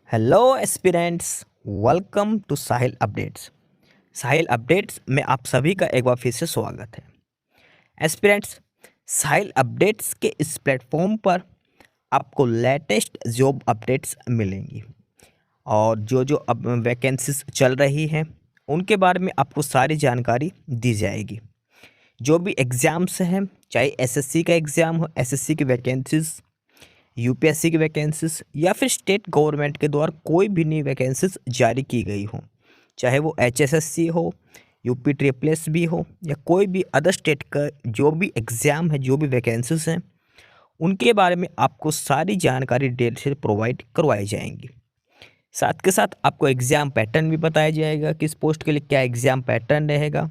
Hello aspirants, welcome to Sahil updates. Sahil updates में आप सभी का एक बार फिर से स्वागत है। एस्पिरेंट्स, साहिल अपडेट्स के इस प्लेटफॉर्म पर आपको लेटेस्ट जॉब अपडेट्स मिलेंगी और जो जो अब वैकेंसीज चल रही हैं उनके बारे में आपको सारी जानकारी दी जाएगी। जो भी एग्ज़ाम्स हैं, चाहे एसएससी का एग्ज़ाम हो, एसएससी की वैकेंसीज, यूपीएससी की वैकेंसीज या फिर स्टेट गवर्नमेंट के द्वारा कोई भी नई वैकेंसीज जारी की गई हो, चाहे वो एचएसएससी हो, यूपी ट्रिपल एस भी हो या कोई भी अदर स्टेट का जो भी एग्ज़ाम है, जो भी वैकेंसीज हैं, उनके बारे में आपको सारी जानकारी डिटेल से प्रोवाइड करवाई जाएंगी। साथ के साथ आपको एग्ज़ाम पैटर्न भी बताया जाएगा, किस पोस्ट के लिए क्या एग्ज़ाम पैटर्न रहेगा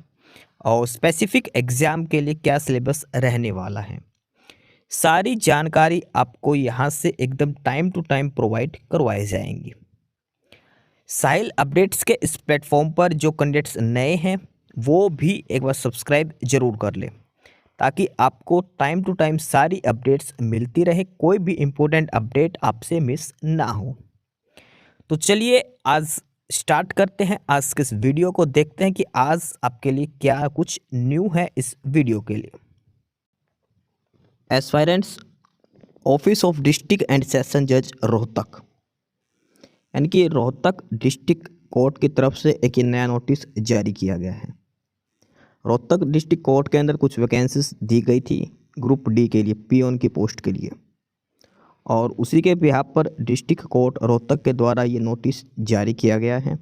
और स्पेसिफिक एग्ज़ाम के लिए क्या सिलेबस रहने वाला है। सारी जानकारी आपको यहाँ से एकदम टाइम टू टाइम प्रोवाइड करवाई जाएंगी। साहिल अपडेट्स के इस प्लेटफॉर्म पर जो कैंडिडेट्स नए हैं वो भी एक बार सब्सक्राइब ज़रूर कर लें ताकि आपको टाइम टू टाइम सारी अपडेट्स मिलती रहे, कोई भी इम्पोर्टेंट अपडेट आपसे मिस ना हो। तो चलिए आज स्टार्ट करते हैं, आज के इस वीडियो को देखते हैं कि आज आपके लिए क्या कुछ न्यू है इस वीडियो के लिए। Aspirants, office of district and session जज रोहतक, यानी कि रोहतक डिस्ट्रिक्ट कोर्ट की तरफ से एक नया नोटिस जारी किया गया है। रोहतक डिस्ट्रिक्ट कोर्ट के अंदर कुछ वैकेंसीज दी गई थी ग्रुप डी के लिए, पियोन की पोस्ट के लिए, और उसी के बिहाफ पर डिस्ट्रिक्ट कोर्ट रोहतक के द्वारा ये नोटिस जारी किया गया है।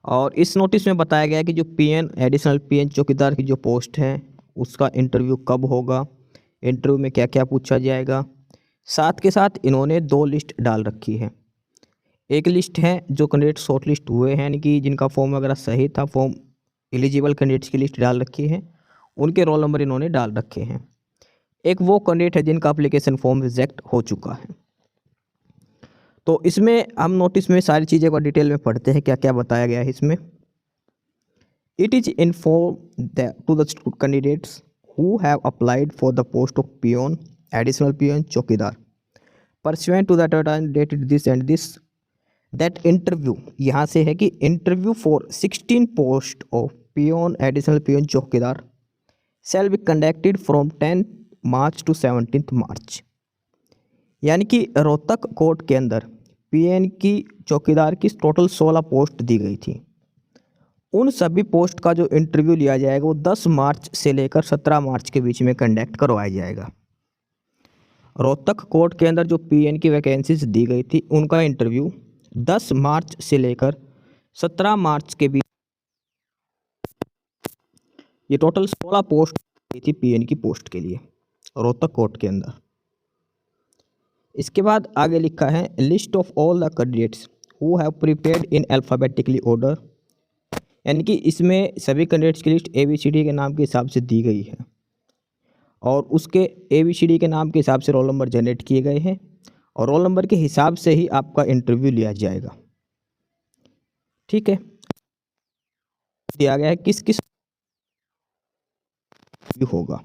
और इस नोटिस में बताया गया है कि जो पीएन एडिशनल पीएन चौकीदार की जो पोस्ट है उसका इंटरव्यू कब होगा, इंटरव्यू में क्या क्या पूछा जाएगा। साथ के साथ इन्होंने दो लिस्ट डाल रखी है। एक लिस्ट है जो कैंडिडेट शॉर्ट लिस्ट हुए हैं, यानी कि जिनका फॉर्म वगैरह सही था, फॉर्म एलिजिबल कैंडिडेट्स की लिस्ट डाल रखी है, उनके रोल नंबर इन्होंने डाल रखे हैं। एक वो कैंडिडेट है जिनका एप्लीकेशन फॉर्म रिजेक्ट हो चुका है। तो इसमें हम नोटिस में सारी चीज़ें को डिटेल में पढ़ते हैं क्या क्या बताया गया है इसमें। It is inform to the candidates who have applied for the post of peon additional peon chowkidar pursuant to that dated this and this that interview, यहाँ से है कि interview for 16 post of peon additional peon chowkidar shall be conducted from 10 March to 17 March. यानी कि Rohtak court के अंदर PN की चौकीदार की टोटल 16 पोस्ट दी गई थी। उन सभी पोस्ट का जो इंटरव्यू लिया जाएगा वो 10 मार्च से लेकर 17 मार्च के बीच में कंडक्ट करवाया जाएगा। रोहतक कोर्ट के अंदर जो पीएन की वैकेंसीज दी गई थी उनका इंटरव्यू 10 मार्च से लेकर 17 मार्च के बीच, ये टोटल 16 पोस्ट दी थी पीएन की पोस्ट के लिए रोहतक कोर्ट के अंदर। इसके बाद आगे लिखा है list of all the candidates who have prepared in alphabetically order, यानी कि इसमें सभी कैंडिडेट्स की लिस्ट ABCD के नाम के हिसाब से दी गई है और उसके ABCD के नाम के हिसाब से रोल नंबर जनरेट किए गए हैं और रोल नंबर के हिसाब से ही आपका इंटरव्यू लिया जाएगा। ठीक है, दिया गया है किस किस होगा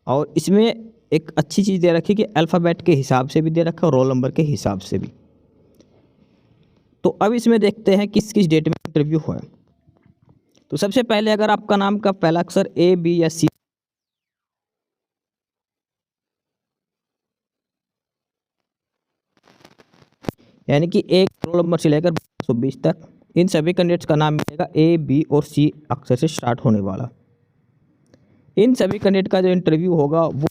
और इसमें एक अच्छी चीज़ दे रखी कि अल्फ़ाबेट के हिसाब से भी दे रखा और रोल नंबर के हिसाब से भी। तो अब इसमें देखते हैं किस किस डेट में इंटरव्यू हुआ है। तो सबसे पहले अगर आपका नाम का पहला अक्षर A, B या C, यानी कि एक रोल नंबर से लेकर 1220 तक इन सभी कैंडिडेट्स का नाम मिलेगा A, B और C अक्षर से स्टार्ट होने वाला। इन सभी कैंडिडेट का जो इंटरव्यू होगा वो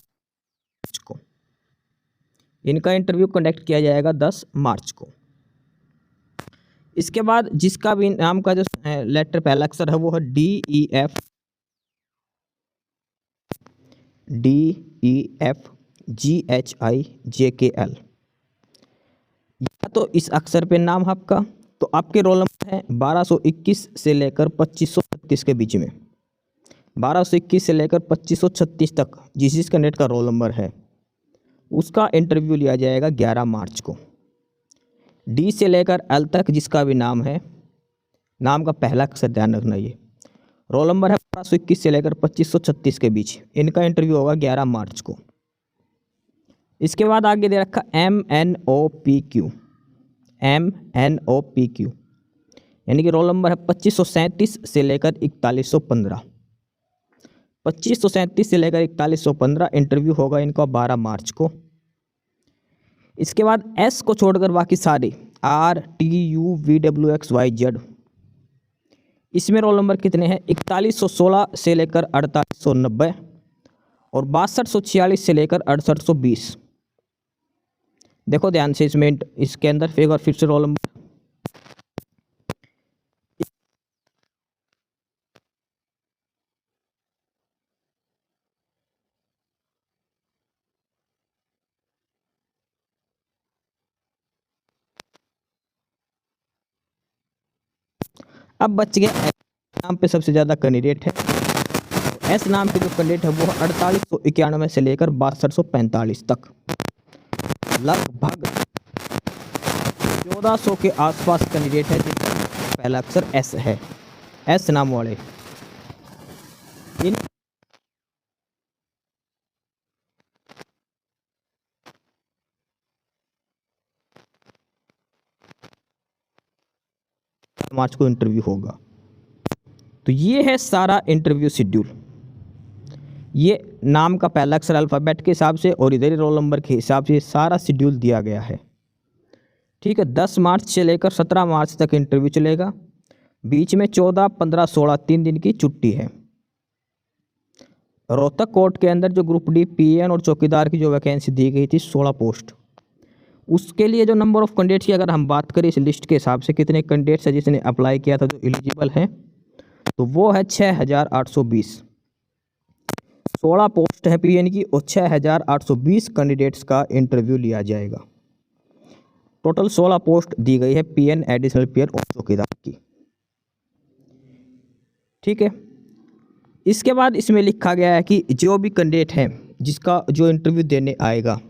को इनका इंटरव्यू कंडक्ट किया जाएगा 10 मार्च को। इसके बाद जिसका भी नाम का जो लेटर पहला अक्षर है वो है DEFGHIJKL, या तो इस अक्षर पे नाम आपका, तो आपके रोल नंबर है 1221 से लेकर 2536 के बीच में। 1221 से लेकर 2536 तक जिस कैंडिडेट का रोल नंबर है उसका इंटरव्यू लिया जाएगा 11 मार्च को। D से लेकर L तक जिसका भी नाम है, नाम का पहला अक्षर ध्यान रखना, ये रोल नंबर है 1221 से लेकर 2536 के बीच, इनका इंटरव्यू होगा 11 मार्च को। इसके बाद आगे दे रखा MNOPQ, MNOPQ, यानी कि रोल नंबर है 2537 से लेकर 4115। 2537 से लेकर 4115 इंटरव्यू होगा इनका 12 मार्च को। इसके बाद एस को छोड़कर बाकी सारे RTUVWXYZ, इसमें रोल नंबर कितने हैं? 4116 से लेकर 4890 और 6246 से लेकर 6820। देखो ध्यान से इसमें इसके अंदर फिर से रोल नंबर। अब बच गया नाम पे सबसे ज़्यादा कैंडिडेट है। एस नाम के जो कैंडिडेट है वो 4891 से लेकर 6245 तक, लगभग 1400 के आसपास कैंडिडेट है जिनका पहला अक्षर एस है। एस नाम वाले इन मार्च को इंटरव्यू होगा। तो ये है सारा इंटरव्यू शेड्यूल। ये नाम का पहला अक्षर अल्फ़ाबेट के हिसाब से और इधर रोल नंबर के हिसाब से सारा शेड्यूल दिया गया है। ठीक है, 10 मार्च से लेकर 17 मार्च तक इंटरव्यू चलेगा। बीच में 14, 15, 16 3 दिन की छुट्टी है। रोहतक कोर्ट के अंदर जो ग्रुप डी PN और चौकीदार की जो वैकेंसी दी गई थी 16 पोस्ट, उसके लिए जो नंबर ऑफ़ कैंडिडेट्स की अगर हम बात करें इस लिस्ट के हिसाब से कितने कैंडिडेट्स है जिसने अप्लाई किया था जो एलिजिबल हैं, तो वो है 6820। 16 पोस्ट है PN की और 6820 कैंडिडेट्स का इंटरव्यू लिया जाएगा। टोटल 16 पोस्ट दी गई है PN, एडिशनल PN और चौकीदार की। ठीक है, इसके बाद इसमें लिखा गया है कि जो भी कैंडिडेट है जिसका जो इंटरव्यू देने आएगा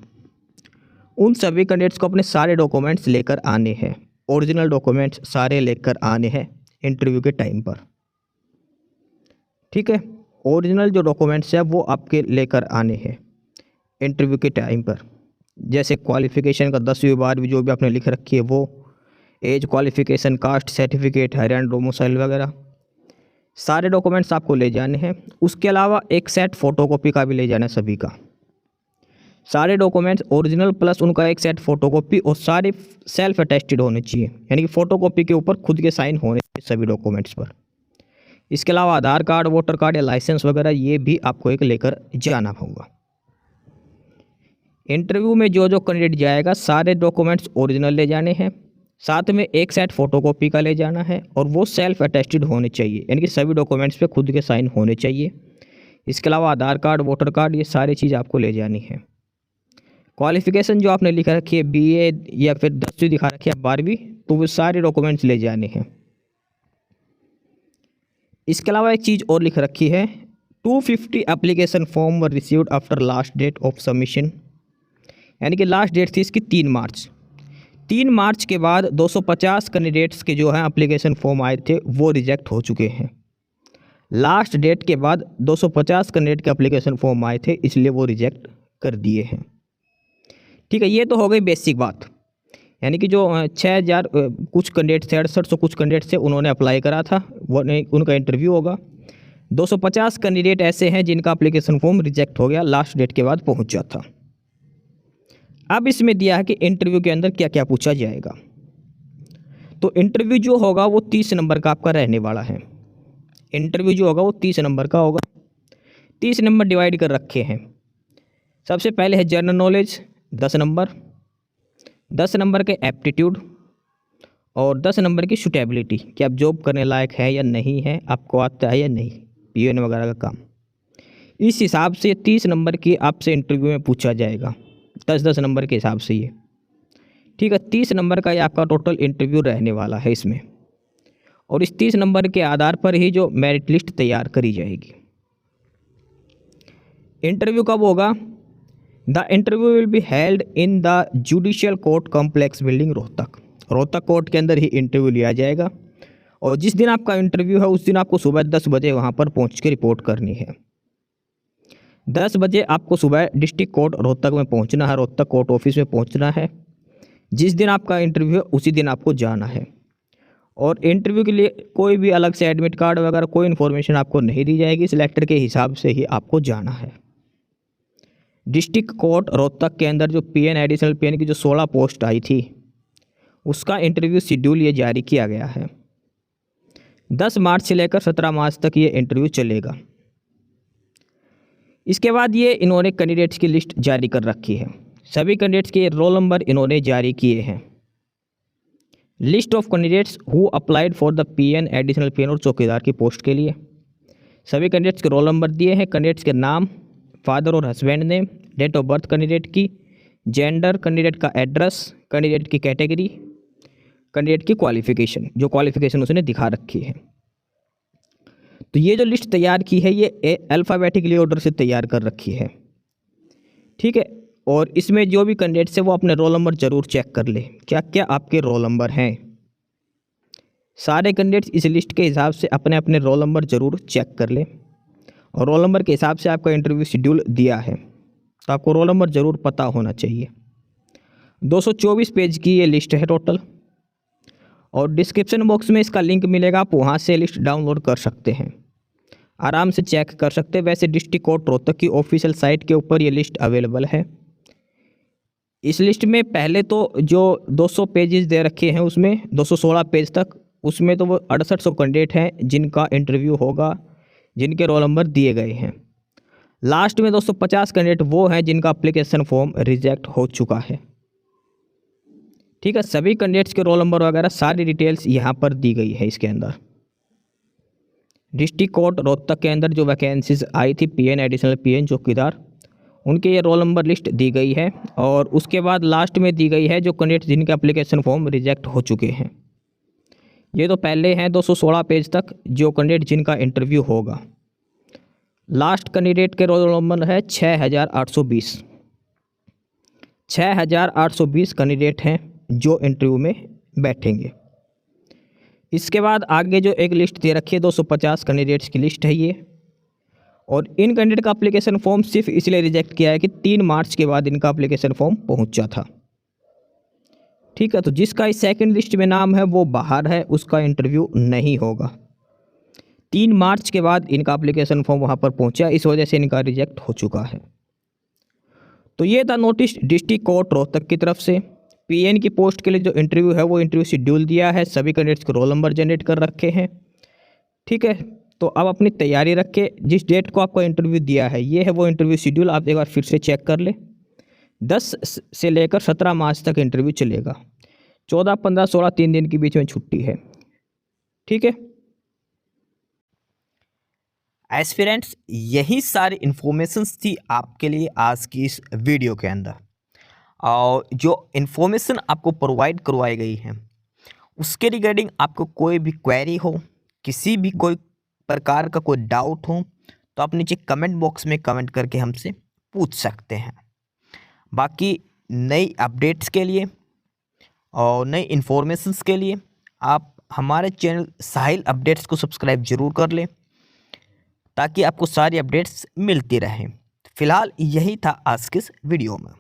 उन सभी कैंडिडेट्स को अपने सारे डॉक्यूमेंट्स लेकर आने हैं। ओरिजिनल डॉक्यूमेंट्स सारे लेकर आने हैं इंटरव्यू के टाइम पर। ठीक है, ओरिजिनल जो डॉक्यूमेंट्स है वो आपके लेकर आने हैं इंटरव्यू के टाइम पर। जैसे क्वालिफ़िकेशन का 10वीं 12वीं जो भी आपने लिख रखी है वो, एज क्वालिफ़िकेशन, कास्ट सर्टिफिकेट, हायरैंड डोमिसाइल वगैरह सारे डॉक्यूमेंट्स आपको ले जाने हैं। उसके अलावा एक सेट फ़ोटोकॉपी का भी ले जाना है सभी का। सारे डॉक्यूमेंट्स ओरिजिनल प्लस उनका एक सेट फ़ोटोकॉपी और सारे सेल्फ अटेस्टेड होने चाहिए, यानी कि फ़ोटोकॉपी के ऊपर खुद के साइन होने चाहिए सभी डॉक्यूमेंट्स पर। इसके अलावा आधार कार्ड, वोटर कार्ड या लाइसेंस वगैरह ये भी आपको एक लेकर जाना होगा। इंटरव्यू में जो जो कैंडिडेट जाएगा सारे डॉक्यूमेंट्स ओरिजिनल ले जाने हैं, साथ में एक सेट फ़ोटोकॉपी का ले जाना है और वो सेल्फ अटेस्टेड होने चाहिए, यानी कि सभी डॉक्यूमेंट्स पे खुद के साइन होने चाहिए। इसके अलावा आधार कार्ड, वोटर कार्ड ये सारी चीज़ आपको ले जानी है। क्वालिफ़िकेशन जो आपने लिखा रखी है BA या फिर 10वीं दिखा रखी है 12वीं, तो वो सारे डॉक्यूमेंट्स ले जाने हैं। इसके अलावा एक चीज़ और लिख रखी है, 250 application form were received after last date of submission, यानी कि लास्ट डेट थी इसकी 3 मार्च। 3 मार्च के बाद 250 कैंडिडेट्स के जो हैं एप्लीकेशन फॉर्म आए थे वो रिजेक्ट हो चुके हैं। लास्ट डेट के बाद 250 कैंडिडेट के एप्लीकेशन फॉर्म आए थे इसलिए वो रिजेक्ट कर दिए हैं। ठीक है, ये तो हो गई बेसिक बात, यानी कि जो 6000 कुछ कैंडिडेट थे, 6800 कुछ कैंडिडेट थे उन्होंने अप्लाई करा था, वो उनका इंटरव्यू होगा। 250 कैंडिडेट ऐसे हैं जिनका एप्लीकेशन फॉर्म रिजेक्ट हो गया, लास्ट डेट के बाद पहुंचा था। अब इसमें दिया है कि इंटरव्यू के अंदर क्या क्या पूछा जाएगा। तो इंटरव्यू जो होगा वो 30 नंबर का आपका रहने वाला है। इंटरव्यू जो होगा वो 30 नंबर का होगा। 30 नंबर डिवाइड कर रखे हैं। सबसे पहले है जनरल नॉलेज 10 नंबर, 10 नंबर के एप्टीट्यूड और 10 नंबर की सूटेबिलिटी कि आप जॉब करने लायक है या नहीं है, आपको आता है या नहीं, PN वगैरह का काम। इस हिसाब से 30 नंबर की आपसे इंटरव्यू में पूछा जाएगा, 10-10 नंबर के हिसाब से ये। ठीक है, 30 नंबर का ये आपका टोटल इंटरव्यू रहने वाला है इसमें, और इस 30 नंबर के आधार पर ही जो मेरिट लिस्ट तैयार करी जाएगी। इंटरव्यू कब होगा? The interview will be held in the judicial court complex building Rohtak. Rohtak court के अंदर ही इंटरव्यू लिया जाएगा, और जिस दिन आपका इंटरव्यू है उस दिन आपको सुबह 10 बजे वहाँ पर पहुँच के रिपोर्ट करनी है। 10 बजे आपको सुबह डिस्ट्रिक्ट कोर्ट रोहतक में पहुँचना है, रोहतक कोर्ट ऑफिस में पहुँचना है। जिस दिन आपका इंटरव्यू है उसी दिन आपको जाना है। और इंटरव्यू के लिए कोई भी अलग से एडमिट कार्ड वगैरह कोई इन्फॉर्मेशन आपको नहीं दी जाएगी, सिलेक्टर के हिसाब से ही आपको जाना है। डिस्ट्रिक्ट कोर्ट रोहतक के अंदर जो पीएन एडिशनल पीएन की जो 16 पोस्ट आई थी उसका इंटरव्यू शेड्यूल ये जारी किया गया है। 10 मार्च से लेकर 17 मार्च तक ये इंटरव्यू चलेगा। इसके बाद ये इन्होंने कैंडिडेट्स की लिस्ट जारी कर रखी है। सभी कैंडिडेट्स के रोल नंबर इन्होंने जारी किए हैं। List of candidates who applied for the PN additional PN और चौकीदार की पोस्ट के लिए सभी कैंडिडेट्स के रोल नंबर दिए हैं। कैंडिडेट्स के नाम, फादर और husband name, date of birth candidate की, जेंडर, कैंडिडेट का एड्रेस, कैंडिडेट की कैटेगरी, कैंडिडेट की क्वालिफिकेशन, जो क्वालिफिकेशन उसने दिखा रखी है। तो ये जो लिस्ट तैयार की है ये अल्फ़ाबेटिकली ऑर्डर से तैयार कर रखी है, ठीक है। और इसमें जो भी कैंडिडेट्स है वो अपने रोल नंबर ज़रूर चेक कर ले, क्या क्या आपके रोल नंबर हैं। सारे कैंडिडेट्स इस लिस्ट के हिसाब से अपने अपने रोल नंबर ज़रूर चेक कर ले। और रोल नंबर के हिसाब से आपका इंटरव्यू शेड्यूल दिया है तो आपको रोल नंबर ज़रूर पता होना चाहिए। 224 पेज की ये लिस्ट है टोटल, और डिस्क्रिप्शन बॉक्स में इसका लिंक मिलेगा, आप वहाँ से लिस्ट डाउनलोड कर सकते हैं, आराम से चेक कर सकते हैं। वैसे डिस्ट्रिक्ट कोर्ट रोहतक की ऑफिशियल साइट के ऊपर ये लिस्ट अवेलेबल है। इस लिस्ट में पहले तो जो 200 पेजेस दे रखे हैं उसमें 216 पेज तक, उसमें तो वो 6800 कैंडिडेट हैं जिनका इंटरव्यू होगा, जिनके रोल नंबर दिए गए हैं। लास्ट में 250 कैंडिडेट वो हैं जिनका एप्लीकेशन फॉर्म रिजेक्ट हो चुका है, ठीक है। सभी कैंडिडेट्स के रोल नंबर वगैरह सारी डिटेल्स यहाँ पर दी गई है इसके अंदर। डिस्ट्रिक्ट कोर्ट रोहतक के अंदर जो वैकेंसीज आई थी पीएन एडिशनल पीएन चौकीदार, उनके ये रोल नंबर लिस्ट दी गई है। और उसके बाद लास्ट में दी गई है जो कैंडिडेट जिनके एप्लीकेशन फॉर्म रिजेक्ट हो चुके हैं। ये तो पहले हैं 216 पेज तक जो कैंडिडेट जिनका इंटरव्यू होगा। लास्ट कैंडिडेट के रोल नंबर है 6820। 6820 कैंडिडेट हैं जो इंटरव्यू में बैठेंगे। इसके बाद आगे जो एक लिस्ट दे रखी है 250 कैंडिडेट्स की लिस्ट है ये। और इन कैंडिडेट का एप्लीकेशन फॉर्म सिर्फ इसलिए रिजेक्ट किया है कि 3 मार्च के बाद इनका एप्लीकेशन फॉर्म पहुंचा था, ठीक है। तो जिसका इस सेकंड लिस्ट में नाम है वो बाहर है, उसका इंटरव्यू नहीं होगा। 3 मार्च के बाद इनका एप्लीकेशन फॉर्म वहां पर पहुंचा, इस वजह से इनका रिजेक्ट हो चुका है। तो ये था नोटिस डिस्ट्रिक्ट कोर्ट रोहतक की तरफ से। पीएन की पोस्ट के लिए जो इंटरव्यू है वो इंटरव्यू शेड्यूल दिया है, सभी कैंडिडेट्स को रोल नंबर जनरेट कर रखे हैं, ठीक है। तो अब अपनी तैयारी रखें। जिस डेट को आपको इंटरव्यू दिया है ये है वो इंटरव्यू शेड्यूल, आप एक बार फिर से चेक कर ले। 10 से लेकर 17 मार्च तक इंटरव्यू चलेगा। 14, 15, 16 3 दिन के बीच में छुट्टी है, ठीक है। एस्पिरेंट्स, यही सारी इन्फॉर्मेशंस थी आपके लिए आज की इस वीडियो के अंदर। और जो इन्फॉर्मेशन आपको प्रोवाइड करवाई गई है उसके रिगार्डिंग आपको कोई भी क्वेरी हो, किसी भी कोई प्रकार का कोई डाउट हो तो आप नीचे कमेंट बॉक्स में कमेंट करके हमसे पूछ सकते हैं। बाकी नई अपडेट्स के लिए और नई इन्फॉर्मेशंस के लिए आप हमारे चैनल साहिल अपडेट्स को सब्सक्राइब जरूर कर लें ताकि आपको सारी अपडेट्स मिलती रहें। फिलहाल यही था आज के इस वीडियो में।